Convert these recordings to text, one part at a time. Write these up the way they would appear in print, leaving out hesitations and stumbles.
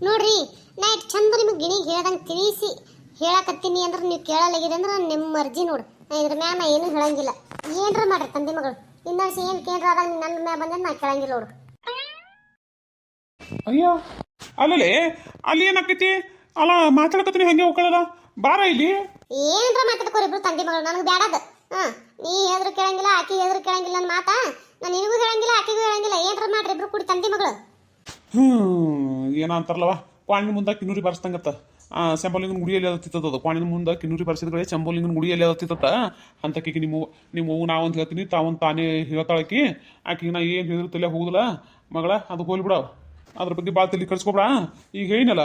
ನೋಡ್ರಿ ನಾ ಇಟ್ಟು ಚಂದ ನಿಮಗೆ ಗಿಣಿಗೆ ಹೇಳ್ದಂಗೆ ತಿಳಿಸಿ ಹೇಳಕತ್ತೀನಿ ಅಂದ್ರೆ ನೀವು ಕೇಳಲಾಗಿದೆ ಅಂದ್ರೆ ನಿಮ್ಮ ಮರ್ಜಿ ನೋಡು. ನಾ ಇದ್ರ ಮ್ಯಾಲ ನಾ ಏನೂ ಹೇಳಂಗಿಲ್ಲ. ಏನ್ರ ಮಾಡ್ರಿ ತಂದೆ ಮಗಳು ಇನ್ನೊಂದು ಏನು ಕೇಂದ್ರ ಆದಾಗ ನನ್ನ ಮ್ಯಾಲ ಬಂದ್ರೆ ನಾ ಕೇಳಂಗಿಲ್ಲ ನೋಡು. ಅಯ್ಯೋ ಅಲ್ಲಲೇ ಅಲ್ಲಿ ಏನಾಕೈತಿ? ಅಲ್ಲ ಮಾತಾಡಕತ್ತೀನಿ ಹಂಗೆ ಹೋಗ್ಕೊಳ್ಳಲ್ಲ ಬಾರ ಇಲ್ಲಿ. ಏನ್ರ ಮಾತಾಡ್ಕೋರಿ ಇಬ್ರು ತಂದೆ ಮಗಳು ನನಗೆ ಬ್ಯಾಡದ. ನೀ ಹೇಳಿದ್ರು ಕೇಳಂಗಿಲ್ಲ ಆಕಿ ಹೇಳಿದ್ರು ಕೇಳಂಗಿಲ್ಲ ನನ್ನ ಮಾತಾ. ನಾನು ನಿನಗೂ ಹೇಳಂಗಿಲ್ಲ ಆಕಿಗೂ ಹೇಳಂಗಿಲ್ಲ. ಏನ್ರ ಮಾಡ್ರಿ ಇಬ್ರು ಕೂಡಿ ತಂದೆ ಮಗಳು. ಏನ ಅಂತಾರಲ್ಲವ ಕ್ವಾಣಿನ ಮುಂದೆ ಕಿನ್ನೂರಿ ಬರ್ಸ್ತಂಗತ್ತ. ಶಂಭಲಿಂಗನ ಗುಡಿಯಲ್ಲಿ ಅದತ್ತಿತ್ತದ ಕ್ವಾಣಿನ ಮುಂದೆ ಕಿನ್ನೂರಿ ಬರ್ಸಿದ್ಗಳೇ ಶಂಭಲಿಂಗನ ಗುಡಿಯಲ್ಲಿ ಅದತ್ತಿತ್ತ ಅಂತಕೀಗ ನಿಮ್ಮ ನಾವಂತ ಹೇಳ್ತೀನಿ ತಾವಂತ ತಾನೇ ಹೇಳ್ತಾಳಕಿ. ಆಕಿಗೆ ನಾ ಏನು ಹೇಳಿದ್ರು ತಲೆ ಹೋಗುದಿಲ್ಲ ಮಗಳ, ಅದು ಹೋಲ್ಬಿಡವ. ಅದ್ರ ಬಗ್ಗೆ ಭಾಳ ತಲೆ ಕಳ್ಸ್ಕೊಬೇಡ. ಈಗ ಏನಲ್ಲ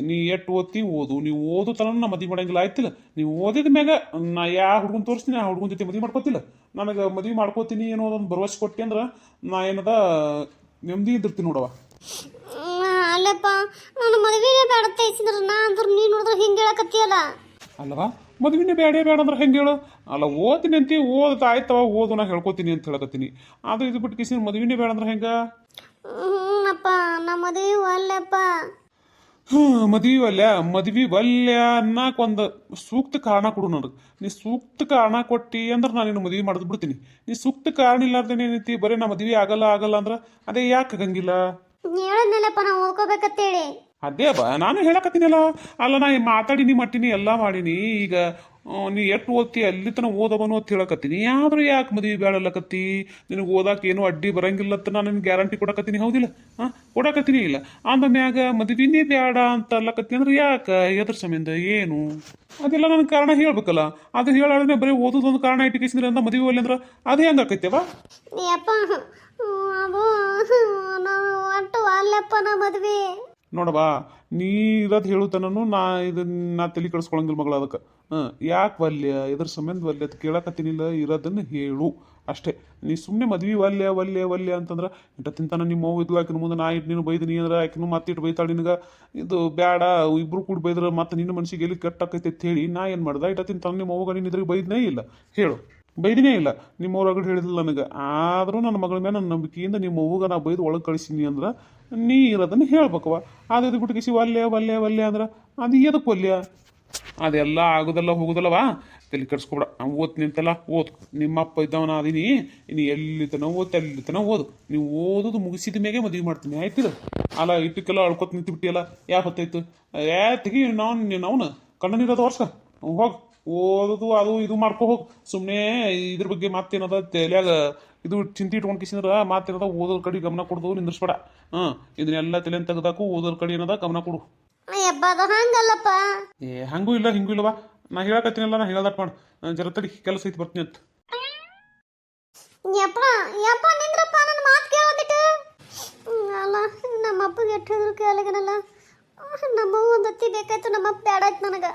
ನೀ ಎಷ್ಟು ಓದ್ತಿ ಓದು. ನೀವು ಓದು ತನ ನಾ ಮದುವೆ ಮಾಡಂಗಿಲ್ಲ ಆಯ್ತಿಲ್ಲ. ನೀವು ಓದಿದ ಮ್ಯಾಗ ನಾ ಯಾವ ಹುಡುಗನ ತೋರಿಸ್ತೀನಿ ಆ ಹುಡುಗನ ಜೊತೆ ಮದುವೆ ಮಾಡ್ಕೋತಿಲ್ಲ. ನನಗೆ ಮದುವೆ ಮಾಡ್ಕೋತೀನಿ ಏನೋ ಒಂದು ಭರವಸೆ ಕೊಟ್ಟಿ ಅಂದ್ರೆ ನಾ ಏನದ ನೆಮ್ಮದಿ ಇದ್ದಿರ್ತೀನಿ ನೋಡವ. ಅಲ್ಲಪ್ಪ ನಾನು ಮದುವೆನೇ ಬೇಡ ತೈಸಿದ್ರ ನಾ ಅಂದ್ರೆ ನೀನು ನೋಡಿದ್ರೆ ಹಿಂಗೆ ಹೇಳಕತ್ತೀಯಲ್ಲ. ಅಲ್ಲವಾ ಮದುವೆನೇ ಬೇಡ ಅಂದ್ರೆ ಹೆಂಗೆ ಹೇಳು? ಅಲ್ಲ ಓದ್ತೀನಿ ಅಂತೀವಿ ಓದ್ ಆಯ್ತವ ಓದು ನಾ ಹೇಳ್ಕೊತೀನಿ ಅಂತ ಹೇಳಕತ್ತೀನಿ. ಅದು ಇದು ಬಿಟ್ಟು ಕಿಸಿನ ಮದುವೆನೇ ಬೇಡ ಅಂದ್ರೆ ಹೆಂಗೆ? ಅಪ್ಪ ನಾ ಮದುವೆ ಅಲ್ಲಪ್ಪ. ಮದ್ವಿ ವಲ್ಯ ಅನ್ನಕ್ಕೆ ಒಂದು ಸೂಕ್ತ ಕಾರಣ ಕೊಡು ನನಗೆ. ನೀ ಸೂಕ್ತ ಕಾರಣ ಕೊಟ್ಟಿ ಅಂದ್ರೆ ನಾನು ನಿನ್ನ ಮದುವೆ ಮಾಡಿದ್ ಬಿಡ್ತೀನಿ. ನೀ ಸೂಕ್ತ ಕಾರಣ ಇಲ್ಲಾರ್ದೇನೆ ಏನೈತಿ ಬರೀ ನಾ ಮದುವೆ ಆಗಲ್ಲ ಅಂದ್ರೆ ಅದೇ ಯಾಕೆ ಆಗಂಗಿಲ್ಲ? ಹೇಳದ್ನಲ್ಲಪ್ಪ ನಾ ಓದ್ಕೋಬೇಕತ್ತೇಳಿ. ಅದೇ ನಾನು ಹೇಳಕತ್ತೀನಲ್ಲ. ಅಲ್ಲ ನಾ ಮಾತಾಡಿನಿ ಮಟ್ಟಿನಿ ಎಲ್ಲ ಮಾಡೀನಿ. ಈಗ ನೀ ಎಷ್ಟು ಓದ್ತಿ ಅಲ್ಲಿ ತನ ಓದವನು ಅಂತ ಹೇಳಕತ್ತೀನಿ. ಆದ್ರೂ ಯಾಕೆ ಮದುವೆ ಬೇಡಲ್ಲಕತ್ತಿ? ನಿನಗೆ ಓದಾಕ ಏನೂ ಅಡ್ಡಿ ಬರಂಗಿಲ್ಲತ್ತ ನಾನು ನಿನ್ಗೆ ಗ್ಯಾರಂಟಿ ಕೊಡಕತ್ತೀನಿ. ಹೌದಿಲ್ಲ? ಕೊಡಕತ್ತೀನಿ ಇಲ್ಲ ಅಂದ ಮ್ಯಾಗ ಮದುವೆನೇ ಬೇಡ ಅಂತ ಅಲ್ಲಕತ್ತಿ ಅಂದ್ರೆ ಯಾಕೆ? ಎದ್ರ ಸಂಬಂಧ ಏನು? ಅದೆಲ್ಲ ನನ್ನ ಕಾರಣ ಹೇಳ್ಬೇಕಲ್ಲ. ಅದು ಹೇಳಾದ್ರೆ ಬರೀ ಓದೋದೊಂದು ಕಾರಣ ಇಟ್ಕಿಸಿದ್ರೆ ಅಂತ ಮದುವೆ ಒಲ್ಲೆ ಅಂದ್ರೆ ಅದು ಹೆಂಗೆ ಆಕೈತೆವ? ಅಪ್ಪ ಅದು ನಾವು ಒಟ್ಟು ಅಲ್ಲಪ್ಪ ನಾ ಮದುವೆ ನೋಡವಾ ನೀ ಇರೋದು ಹೇಳುತ್ತಾನು ನಾ ತಲೆ ಕೆಡಿಸ್ಕೊಳಂಗಿಲ್ಲ ಮಗಳ. ಅದಕ್ಕೆ ಯಾಕೆ ವಲ್ಯ ಇದ್ರ ಸಂಬಂಧ ವಲ್ಯ ಅಂತ ಕೇಳಕತ್ತೀನಿಲ್ಲ. ಇರೋದನ್ನು ಹೇಳು ಅಷ್ಟೇ. ನೀ ಸುಮ್ಮನೆ ಮದ್ವೆ ವಲ್ಯ ಅಂತಂದ್ರೆ ಇಟ್ಟ ತಿಂತಾನ ನಿಮ್ಮ ಮಗು ಇದ್ಲು ಆಕಿನ ಮುಂದೆ ನಾ ಇಟ್ಟು ನೀನು ಬೈದಿನಿ ಅಂದ್ರೆ ಆಕಿನೂ ಮತ್ತಿಟ್ಟು ಬೈತಾಳೆ ನಿನಗೆ. ಇದು ಬೇಡ ಇಬ್ರು ಕೂಡ ಬೈದ್ರೆ ಮತ್ತೆ ನಿನ್ನ ಮನಸ್ಸಿಗೆ ಎಲ್ಲಿ ಕೆಟ್ಟಾಕೈತೆ ಅಂತ ಹೇಳಿ ನಾ ಏನು ಮಾಡ್ದೆ? ಇಟ್ಟ ತಿಂತಾನ ನಿಮ್ಮ ಮಗ ನೀನು ಇದ್ರಿಗೆ ಬೈದನೇ ಇಲ್ಲ ಹೇಳು? ಬೈದಿನೇ ಇಲ್ಲ. ನಿಮ್ಮವ್ರಾಗಡೆ ಹೇಳಿದಿಲ್ಲ ನನಗೆ. ಆದರೂ ನನ್ನ ಮಗಳ ಮೇಲೆ ನನ್ನ ನಂಬಿಕೆಯಿಂದ ನಿಮ್ಮ ಅವ್ವಗ ನಾ ಬೈದು ಒಳಗೆ ಕಳಿಸೀನಿ ಅಂದ್ರೆ ನೀ ಇರೋದನ್ನು ಹೇಳ್ಬೇಕವ. ಅದು ಬಿಟ್ಟು ಕಿಸಿ ವಲ್ಯ ಅಂದ್ರೆ ಅದು ಎದಕ್ಕೆ ವಲ್ಯ? ಅದೆಲ್ಲ ಆಗೋದಲ್ಲ ಹೋಗೋದಲ್ಲವಾ. ತಲೆ ಕೆಡ್ಸ್ಕೊಬೇಡ. ಓದ್ ನಿಂತಲ್ಲ ಓದು. ನಿಮ್ಮಪ್ಪ ಇದ್ದವನ ಅದೀನಿ. ಇನ್ನು ಎಲ್ಲಿ ತನ ಓದ್ ಅಲ್ಲಿ ತನ ಓದು. ನೀವು ಓದೋದು ಮುಗಿಸಿದ ಮ್ಯಾಗೆ ಮದುವೆ ಮಾಡ್ತೀನಿ ಆಯ್ತಿಲ್ಲ? ಅಲ್ಲ ಇಟ್ಟಕ್ಕೆಲ್ಲ ಅಳ್ಕೊತ ನಿಂತು ಬಿಟ್ಟಿಯಲ್ಲ ಯಾಕೆ ಹೊತ್ತಾಯ್ತು? ತೆಗಿ ನಾವು ಕಣ್ಣನಿರೋದು ವರ್ಷ ಹೋಗಿ ಓದೋದು ಅದು ಇದು ಮಾಡ್ಕೊ ಹೋಗಿ. ಸುಮ್ಮನೆ ಇದ್ರ ಬಗ್ಗೆ ಮಾತೇನದ ತಲೆಯಾಗ ಇದು ಚಿಂತೆ ಇಟ್ಕೊಂಡು ಕಿಸಿದ್ರ ಮಾತೇನದ ಓದೋದ್ರ ಕಡೆ ಗಮನ ಕೊಡ್ದು ನಿಂದ್ರಿಸ್ಬೇಡ. ಇದನ್ನೆಲ್ಲ ತಲೆ ತೆಗೆದಾಕು ಓದೋದ್ರ ಕಡೆ ಏನದ ಗಮನ ಕೊಡು. ಹಂಗಲ್ಲಪ್ಪ. ಹಂಗೂ ಇಲ್ಲ ಹಿಂಗೂ ಇಲ್ಲವಾ. ನಾ ಹೇಳಕತ್ತೀನಲ್ಲ ನಾ ಹೇಳ್ದಾಟ್ ಮಾಡು. ಜರ ತಡಿ ಕೆಲಸ ಐತಿ ಬರ್ತೀನಿ ಅಂತ. ಯಪ್ಪ ನಿಂದ್ರಪ್ಪ ನನ್ನ ಮಾತು ಕೇಳೋದಿಟ್ಟು. ಅಲ್ಲ ನಮ್ಮ ಅಪ್ಪಗೆ ಎಷ್ಟು ಹೇಳಿದ್ರು ಕೇಳಗನಲ್ಲ. ನಮ್ಮವ್ವ ಒಂದು ಅತ್ತಿ ಬೇಕಾಯ್ತು ನಮ್ಮಪ್ಪ ಬೇಡಾಯ್ತು ನನಗೆ.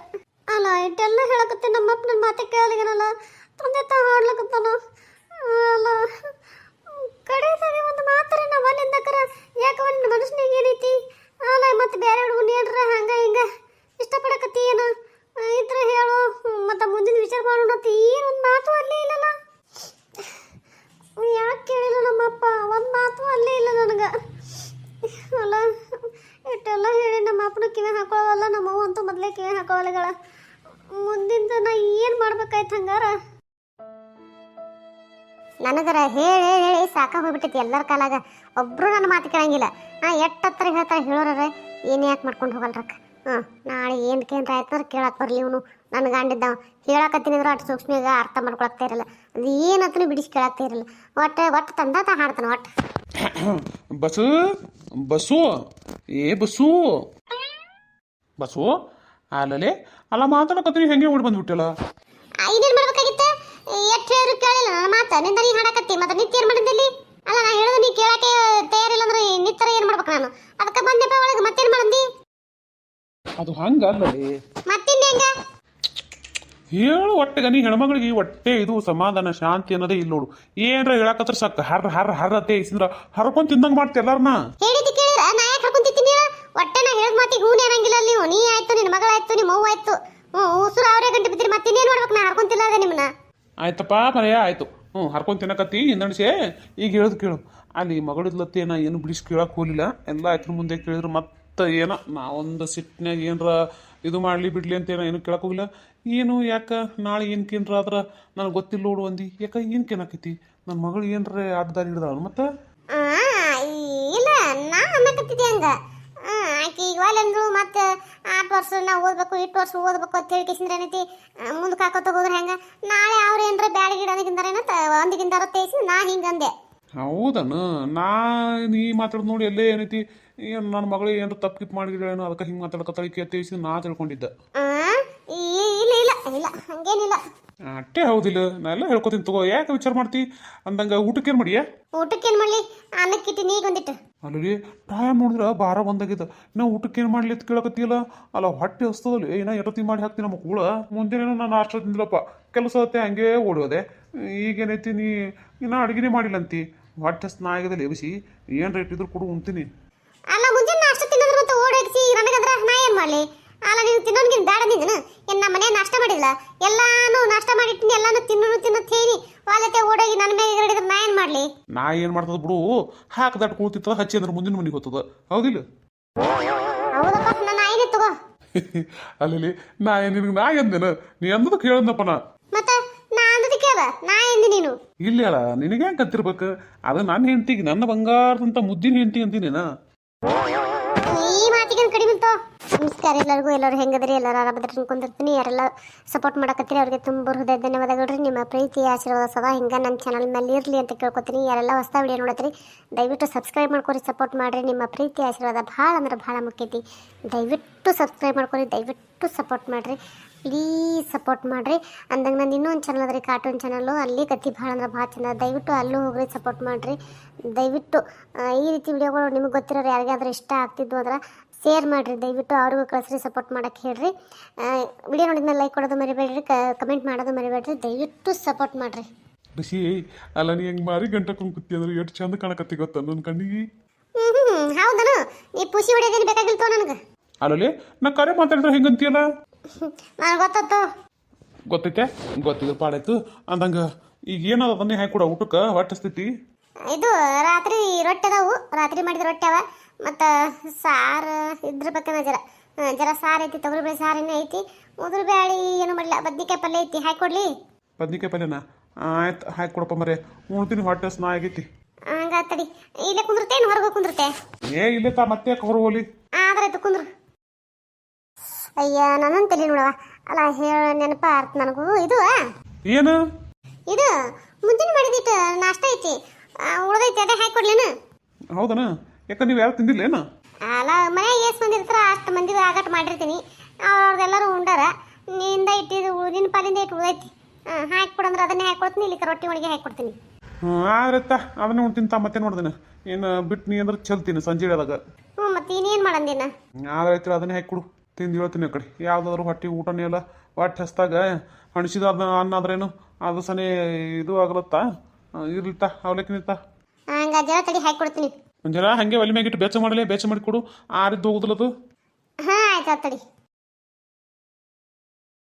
ಅಲ್ಲ ಇಟ್ಟೆಲ್ಲ ಹೇಳಕತ್ತೆ ನಮ್ಮಪ್ಪ ನನ್ನ ಮಾತೆ ಕೇಳಗನಲ್ಲ. ತಂದೆ ತಾ ಹಾಡ್ಲಕತ್ತಾನ. ಅಲ್ಲ ಕಡೆ ಸರಿ ಒಂದು ಮಾತ್ರೆ ನಾವು ಅಲ್ಲಿಂದಕರ ಯಾಕೆ ಒಂದು ಮನುಷ್ಯನಿಗೆ ಏನೈತಿ? ಅಲ್ಲ ಮತ್ತೆ ಬೇರೆ ಹುಡುಗನ ಏನ್ರ ಹಂಗ ಹಿಂಗ ಇಷ್ಟಪಡಕತ್ತಿ ಏನು ಇದ್ರೆ ಹೇಳು ಮತ್ತೆ ಮುಂದಿನ ವಿಚಾರ ಮಾಡೋಣ. ಏನು ಒಂದು ಮಾತು ಅಲ್ಲೇ ಇಲ್ಲಲ್ಲ. ಯಾಕೆ ಕೇಳಿಲ್ಲ ನಮ್ಮಪ್ಪ? ಒಂದು ಮಾತು ಅಲ್ಲೇ ಇಲ್ಲ ನನಗೆ. ಅಲ್ಲ ಇಟ್ಟೆಲ್ಲ ಹೇಳಿ ನಮ್ಮ ಅಪ್ಪನ ಕಿವಿ ಹಾಕೊಳ್ಳೋದಲ್ಲ. ನಮ್ಮವ್ವ ಅಂತೂ ಮೊದಲೇ ಕಿವಿ ಹಾಕೊಳ್ಳಗಳ. ಮುಂದಿಂದ ನಾ ಏನು ಮಾಡ್ಬೇಕಾಯ್ತು ಹಂಗಾರ? ನನಗರ ಹೇಳಿ ಹೇಳಿ ಸಾಕಾಗಿ ಹೋಗ್ಬಿಟ್ಟೈತಿ ಎಲ್ಲರ ಕಾಲಾಗ. ಒಬ್ರು ನನ್ನ ಮಾತು ಕೇಳಂಗಿಲ್ಲ. ಎಷ್ಟು ಹತ್ರ ಹೇಳ್ತಾರೆ ಹೇಳೋರ ಏನು ಯಾಕೆ ಮಾಡ್ಕೊಂಡು ಹೋಗಲ್ರಕ್ಕ. ನಾಳೆ ಏನು ಕೇಂದ್ರ ಆಯ್ತಂದ್ರೆ ಕೇಳಕ್ಕೆ ಬರಲಿ ಇವನು ನನ್ನ ಗಂಡಿದ್ದಾವ. ಹೇಳಕತ್ತೀನಿ ಅಂದ್ರೆ ಅಷ್ಟು ಸೂಕ್ಷ್ಮಿಗ ಅರ್ಥ ಮಾಡ್ಕೊಳಕ್ತಾ ಇರಲ್ಲ. ಅದು ಏನಂತೂ ಬಿಡಿಸಿ ಕೇಳಕ್ತಾ ಇರಲ್ಲ. ಒಟ್ಟು ತಂದ ಹಾಡ್ತಾನೆ ಒಟ್ಟು. ಬಸ್ಸು ಅಲ್ಲಲೇ ಅಲ್ಲ ಮಾತಾಡಕತ್ತೀನಿ ಹೆಂಗೆ ಓಡಿ ಬಂದ್ಬಿಟ್ಟಲ್ಲ. ಇನ್ನೇನು ಮಾಡ್ಬೇಕಾಗಿತ್ತು? ಎಷ್ಟು ಹೇಳಿದ್ರು ಕೇಳಿಲ್ಲ ನನ್ನ ಮಾತು. ನಿಂದ ನೀ ಹಾಡಕತ್ತಿ ಮತ್ತೆ ನಿತ್ಯ ಏನು ಮಾಡಿದ್ದಲ್ಲಿ? ಅಲ್ಲ ನಾ ಹೇಳೋದು ನೀ ಕೇಳಕ್ಕೆ ತಯಾರಿಲ್ಲ ಅಂದ್ರೆ ನಿತ್ತರ ಏನು ಮಾಡ್ಬೇಕು ನಾನು? ಅದಕ್ಕೆ ಬಂದೆಪ್ಪ ಒಳಗೆ. ಮತ್ತೇನು ಮಾಡಂದಿ? ಅದು ಹಂಗಲ್ಲೇ ಮತ್ತಿಂದ ಹೆಂಗ ಹೇಳು. ಒಟ್ಟಿಗೆ ನೀ ಹೆಣ್ಮಗಳಿಗೆ ಹೊಟ್ಟೆ ಇದು ಸಮಾಧಾನ ಶಾಂತಿ ಅನ್ನೋದೇ ಇಲ್ಲ ನೋಡು. ಏನ್ರ ಹೇಳಕತ್ರ ಸಾಕು ಹರ್ರತ್ತೆ ಇಸಿದ್ರ ಹರ್ಕೊಂಡ್ ತಿಂದಂಗೆ ಮಾಡ್ತಿ ಎಲ್ಲಾರನ್ನ. ಹೇಳಿದ್ದು ಕೇಳಿದ್ರ ನಾ ಯಾಕೆ ಹರ್ಕೊಂತಿರ್ತೀನಿ? ಒಟ್ಟೆ ನಾ ಹೇಳಿದ ಮಾತಿಗೆ ಹೂನೇ ಅನ್ನಂಗಿಲ್ಲ ನೀವು. ನೀ ಆಯ್ತು ನಿನ್ನ ಮಗಳಾಯ್ತು ನಿಮ್ಮ ಅವ್ವ ಆಯ್ತು. ಉಸುರು ಅವರೇ ಗಂಟೆ ಬಿದ್ದಿರಿ. ಮತ್ತಿನ್ನೇನು ಮಾಡ್ಬೇಕು? ನಾ ಹರ್ಕೊಂತಿಲ್ಲ ಅದೇ ನಿಮ್ಮನ್ನ. ಆಯ್ತಪ್ಪ ಮರೆಯ ಆಯ್ತು. ಹರ್ಕೊಂಡ್ ತಿನ್ನಕತ್ತಿ ಹಿಂದಣಿಸೆ. ಈಗ ಹೇಳೋದು ಕೇಳು. ಅಲ್ಲಿ ಮಗಳಿದ್ಲತ್ತೆ ನಾ ಏನು ಬಿಡಿಸಿ ಕೇಳಕ್ಕೆ ಹೋಗಲಿಲ್ಲ. ಎಲ್ಲ ಆಯ್ತು ಮುಂದೆ ಕೇಳಿದ್ರು ಮತ್ತೆ ಮತ್ತು ಏನೋ ನಾವೊಂದು ಸಿಟ್ಟಿನಾಗ ಏನರ ಇದು ಮಾಡಲಿ ಬಿಡ್ಲಿ ಅಂತ ಏನೋ ಏನು ಕೇಳಕ್ಕೋಗಿಲ್ಲ. ಏನು ಯಾಕೆ ನಾಳೆ ಏನಕ್ಕೇನ್ರ ಆದ್ರೆ ನನಗೆ ಗೊತ್ತಿಲ್ಲ ನೋಡು ಅಂದು ಯಾಕೆ ಏನಕ್ಕೇನಾಕೈತಿ ನನ್ನ ಮಗಳು ಏನರ ಅಡ್ಡದಾರಿ ಹಿಡ್ದಾಳ ಮತ್ತು ಆ, ಇಲ್ಲ ನಾ ಅನ್ನಕತ್ತಿದ್ದೆ ಹಂಗ ಆಕಿ ಈಗ ಅಂದ್ರು ಮತ್ತೆ 8 ವರ್ಷ ನಾವು ಓದ್ಬೇಕು 8 ವರ್ಷ ಓದ್ಬೇಕು ಅಂತ ಹೇಳಿ ಕಿಸಿಂದ್ರೆ ಏನೈತಿ ಮುಂದಕ್ಕೆ ಹಾಕೋತ ಹೋದ್ರೆ ಹೆಂಗ ನಾಳೆ ಅವ್ರು ಏನ್ರ ಬ್ಯಾಡ ಗಿಡದಕ್ಕಿಂತಾರೇನ ಒಂದಿಗಿಂತಾರ ತೇಸಿ ನಾ ಹಿಂಗಂದೆ. ಹೌದನು ನಾ ನೀ ಮಾತಾಡೋದು ನೋಡಿ ಎಲ್ಲೇ ಏನೈತಿ ಏನು ನನ್ನ ಮಗಳು ಏನಾರ ತಪ್ಪಿಪ್ ಮಾಡಿಗಳೇನೋ ಅದಕ್ಕೆ ಹಿಂಗೆ ಮಾತಾಡಕತ್ತಳಿಕೆ ತಿಳಿಸಿ ನಾ ತಿಳ್ಕೊಂಡಿದ್ದೆ. ಆ, ಇಲ್ಲ ಇಲ್ಲ ಇಲ್ಲ ಹಂಗೇನಿಲ್ಲ. ಅಟ್ಟೆ ಹೌದಿಲ್ಲ ನಾ ಎಲ್ಲ ಹೇಳ್ಕೊತೀನಿ ತಗೋ ಯಾಕೆ ವಿಚಾರ ಮಾಡ್ತಿ ಅಂದಂಗೆ ಊಟಕ್ಕೇನು ಮಾಡಿಯಾ? ಊಟಕ್ಕೇನು ಮಾಡಲಿ ಅನ್ನಕ್ಕಿಟ್ಟು ಈಗ ಒಂದಿಟ್ಟು. ಅಲ್ಲಿ ಟೈಮ್ ನೋಡಿದ್ರೆ ಬಾರ ಒಂದಾಗಿದೆ ನಾವು ಊಟಕ್ಕೇನು ಮಾಡಲಿ ಅಂತ ಕೇಳಕತ್ತಿಲ್ಲ. ಅಲ್ಲ ಹೊಟ್ಟೆ ಹಸ್ತದಲ್ಲಿ ಏನೋ ಎಟತಿ ಮಾಡಿ ಹಾಕ್ತೀನಿ ನಮ್ಮ ಕೂಳ ಮುಂಜಾನೇನು ನಾನು ನಾಷ್ಟ ತಿಂದಿಲ್ಲಪ್ಪ ಕೆಲಸ ಹೊತ್ತೆ ಹಂಗೆ ಓಡೋದೆ. ಈಗೇನೈತಿ ನೀ ಇನ್ನೂ ಅಡುಗೆನೇ ಮಾಡಿಲ್ಲ ಅಂತಿ ಹೊಟ್ಟೆ ನಾ ಆಗಿದಲ್ಲಿ ಎಬ್ಸಿ ಏನು ರೇಟ್ ಇದ್ರು ಕೊಡು ಉಣ್ತೀನಿ. ಅಲ್ಲ ಮುಂಜಾನೆ ನಾಷ್ಟ ತಿನ್ನೋದ್ರ ಮತ್ತೆ ಓಡಾಡಿಸಿ ನನಗಂದ್ರೆ ನಾ ಏನು ಮಾಡಲಿ? ಅಲ್ಲ ನೀವು ತಿನ್ನೋನ್ಗಿನ್ ಬೇಡ ನಿಂದನು ಏನು ನಮ್ಮ ಮನೆ ನಾಷ್ಟ ಮಾಡಿಲ್ಲ ಎಲ್ಲಾನು ನಾಷ್ಟ ಮಾಡಿಟ್ಟಿನಿ ಎಲ್ಲಾನು ತಿನ್ನೋ ಹೇಳಿ ವಾಲತೆ ಓಡೋಗಿ ನನ್ನ ಮೇಲೆ ಹಿಡಿದ್ರೆ ನಾ ಏನು ಮಾಡಲಿ? ನಾ ಏನು ಮಾಡ್ತದ ಬಿಡು ಹಾಕದಾಟ್ ಕೂಳ್ತಿತ್ತದ ಹಚ್ಚಿ ಅಂದ್ರೆ ಮುಂದಿನ ಮನೆಗೆ ಹೋಗ್ತದ ಹೌದಿಲ್ಲ? ಹೌದಪ್ಪ ನನ್ನ ಆಯ್ನೆ ತಗೋ. ಅಲ್ಲಿ ನಾ ನಿನಗೆ ನಾ ಎಂದೇನ ನೀ ಅಂದದಕ್ಕೆ ಹೇಳದ್ನಪ್ಪ ನಾ ಮತ್ತೆ ನಾ ಅಂದದಕ್ಕೆ ಅದ ನಾ ಎಂದಿ ನೀನು ಇಲ್ಲ ಅಲ್ಲ ನಿನಗೆ ಹೆಂಗೆ ಕತ್ತಿರ್ಬೇಕು ಅದು ನನ್ನ ಹೆಂಡತಿಗೆ ನನ್ನ ಬಂಗಾರದಂತ ಮುದ್ದಿನ ಹೆಂಡತಿ ಅಂತೀನೇನ. ಈ ಮಾತಿಗೆ ಕಡಿಮೆ ತೋ. ನಮಸ್ಕಾರ ಎಲ್ಲರಿಗೂ. ಎಲ್ಲರೂ ಹೆಂಗದ್ರಿ? ಎಲ್ಲರೂ ಆರಾಮದ್ರಿ ಅನ್ಕೊಂಡಿರ್ತೀನಿ. ಯಾರೆಲ್ಲ ಸಪೋರ್ಟ್ ಮಾಡಕತ್ತೀರಿ ಅವ್ರಿಗೆ ತುಂಬ ಹೃದಯ ಧನ್ಯವಾದಗಳು ರೀ. ನಿಮ್ಮ ಪ್ರೀತಿ ಆಶೀರ್ವಾದ ಸದಾ ಹಿಂಗೆ ನನ್ನ ಚಾನಲ್ ಮೇಲೆ ಇರಲಿ ಅಂತ ಕೇಳ್ಕೊತೀನಿ. ಯಾರೆಲ್ಲ ಹೊಸ ವಿಡಿಯೋ ನೋಡತ್ತೀರಿ ದಯವಿಟ್ಟು ಸಬ್ಸ್ಕ್ರೈಬ್ ಮಾಡ್ಕೊರಿ, ಸಪೋರ್ಟ್ ಮಾಡಿರಿ. ನಿಮ್ಮ ಪ್ರೀತಿ ಆಶೀರ್ವಾದ ಭಾಳ ಅಂದ್ರೆ ಭಾಳ ಮುಖ್ಯತಿ. ದಯವಿಟ್ಟು ಸಬ್ಸ್ಕ್ರೈಬ್ ಮಾಡ್ಕೊರಿ, ದಯವಿಟ್ಟು ಸಪೋರ್ಟ್ ಮಾಡಿರಿ, ಪ್ಲೀಸ್ ಸಪೋರ್ಟ್ ಮಾಡಿರಿ. ಅಂದಂಗೆ ನಂದು ಇನ್ನೊಂದು ಚಾನಲ್ ಅದ್ರಿ ಕಾರ್ಟೂನ್ ಚಾನಲ್ಲು, ಅಲ್ಲಿ ಕತ್ತಿ ಭಾಳ ಅಂದ್ರೆ ಭಾಳ ಚೆಂದ. ದಯವಿಟ್ಟು ಅಲ್ಲೂ ಹೋಗ್ರಿ, ಸಪೋರ್ಟ್ ಮಾಡಿರಿ. ದಯವಿಟ್ಟು ಈ ರೀತಿ ವಿಡಿಯೋಗಳು ನಿಮಗೆ ಗೊತ್ತಿರೋರು ಯಾರಿಗಾದ್ರೂ ಇಷ್ಟ ಆಗ್ತಿದ್ವು ಅಂದ್ರೆ ಶೇರ್ ಮಾಡಿರಿ, ದಯವಿಟ್ಟು ಅವ್ರಿಗೂ ಕಳಿಸ್ರಿ, ಸಪೋರ್ಟ್ ಮಾಡೋಕ್ಕೆ ಹೇಳ್ರಿ. ವಿಡಿಯೋ ನೋಡಿದ್ಮೇಲೆ ಲೈಕ್ ಕೊಡೋದು ಮರಿಬೇಡ್ರಿ, ಕಮೆಂಟ್ ಮಾಡೋದು ಮರಿಬೇಡ್ರಿ, ದಯವಿಟ್ಟು ಸಪೋರ್ಟ್ ಮಾಡಿರಿ. ಋಷಿ ಅಲ್ಲ ನೀ ಹೆಂಗೆ ಮಾರಿ ಗಂಟಕೊಂಡು ಕೂತಿ ಅಂದ್ರೆ ಎಷ್ಟು ಚಂದ ಕಾಣಕತ್ತಿ ಗೊತ್ತ ನನ್ನ ಕಣ್ಣಿಗೆ. ಹೌದನು ನೀ ಪುಷಿ ಹೊಡೆಯೋದೇನು ಬೇಕಾಗಿಲ್ತೋ ನನಗೆ. ಅಲ್ಲಲ್ಲಿ ನಾ ಕರೆ ಮಾತಾಡಿದ್ರೆ ಹೆಂಗಂತೀಯಲ್ಲ ನನಗೆ ಗೊತ್ತತ್ತು. ಗೊತ್ತೈತೆ ಗೊತ್ತಿದ್ರು ಪಾಡಾಯ್ತು ಅಂದಂಗೆ ಈಗ ಏನದ ಅದನ್ನೇ ಹಾಕಿ ಊಟಕ್ಕೆ ಹೊಟ್ಟಿಸ್ತೈತಿ. ಇದು ರಾತ್ರಿ ರೊಟ್ಟಿ ಅದಾವು, ರಾತ್ರಿ ಮಾಡಿದ ರೊಟ್ಟಿ ಅವ ಮತ್ತು ಸಾರು ಇದ್ರ ಬೇಕನ ಜರ ಸಾರು ಐತಿ, ತೊಗರಿಬೇಳೆ ಸಾರೇನೇ ಐತಿ, ಉದುರು ಬ್ಯಾಳಿ ಏನು ಮಾಡಲಿಲ್ಲ, ಬದ್ನಿಕಾಯಿ ಪಲ್ಯ ಐತಿ, ಹಾಕೊಡ್ಲಿ? ಬದ್ನಿಕಾಯಿ ಪಲ್ಯನ ಆಯ್ತು ಹಾಕಿ ಕೊಡಪ್ಪ ಮರೆ ಉಣ್ತೀನಿ ಹೊಟ್ಟೆ ಸ್ನಾ ಆಗೈತಿ. ಹಂಗಾತಡಿ ಇಲ್ಲೇ ಕುಂದಿರ್ತೇನು ಹೊರಗೆ ಕುಂದಿರ್ತೆ? ಇಲ್ಲೇ ತಾ ಮತ್ತೆ ಹೊರಗೋಲಿ ಆದ್ರಾಯ್ತು ಕುಂದ್ರು. ಅಯ್ಯ ನನ್ನನ್ನು ತಲೆ ನೋಡವ ಅಲ್ಲ ಹೇಳ ನೆನಪ ಅರ್ಥ ನನಗೂ. ಇದು ಏನು ಇದು ಮುಂದಿನ ಮಾಡಿದಿಟ್ಟು ನಾಷ್ಟ ಐತಿ ಉಳ್ದೈತಿ, ಅದೇ ಹಾಕೊಡ್ಲೇನು? ಹೌದನ ಯಾಕೆ ನೀವು ಯಾರು ತಿಂದಿಲ್ಲ ಏನು? ಅಲ್ಲ ಮನೆಯಾಗ ಎಷ್ಟು ಮಂದಿ ಇರ್ತಾರ ಅಷ್ಟು ಮಂದಿ ಆಗಾಟ ಮಾಡಿರ್ತೀನಿ, ಅವ್ರದ್ದೆಲ್ಲರೂ ಉಂಡಾರ. ನಿಂದ ಇಟ್ಟಿದ್ದು ನಿನ್ನ ಪಾಲಿಂದ ಇಟ್ಟು ಉಳ್ದೈತಿ, ಹಾಕಿಕೊಡಂದ್ರೆ ಅದನ್ನೇ ಹಾಕೊಡ್ತೀನಿ, ಇಲ್ಲಿ ರೊಟ್ಟಿ ಒಳಗೆ ಹಾಕೊಡ್ತೀನಿ. ಆದ್ರತ್ತ ಅದನ್ನೇ ಉಣ್ತೀನಿ ತಾ ಮತ್ತೆ ನೋಡ್ದೇನೆ ಏನು ಬಿಟ್ಟು ನೀ ಅಂದ್ರೆ ಚಲ್ತೀನಿ ಸಂಜೆ ಇಡೋದಾಗ. ಮತ್ತೆ ಇನ್ನೇನು ಮಾಡಂದಿನ? ಆದ್ರೈತಿ ಅದನ್ನೇ ಹಾಕಿಕೊಡು ತಿಂದು ಹೇಳ್ತೀನಿ ಆ ಕಡೆ ಯಾವುದಾದ್ರು ಹೊಟ್ಟೆ ಊಟನೇ ಇಲ್ಲ ಹೊಟ್ಟೆ ಹಸ್ದಾಗ ಹಣಿಸಿದ ಅನ್ನ ಆದ್ರೇನು ಅದು ಸನೇ ಇದು ಆಗಲತ್ತಾ ಇರ್ಲಿತ್ತಾ ಅವಲಕ್ಕಿನಿತ್ತಾ ಹಂಗ ಜರ ತಡಿ ಹಾಕೊಡ್ತೀನಿ. ಒಂಜರ ಹಂಗೆ ಒಲೆ ಮ್ಯಾಗಿಟ್ಟು ಬೇಚ ಮಾಡಲೇ ಬೇಚ ಮಾಡಿ ಕೊಡು ಆರಿದ್ದು ಹೋಗುದಿಲ್ಲದು. ಹಾಂ ಆಯ್ತು ತಡಿ.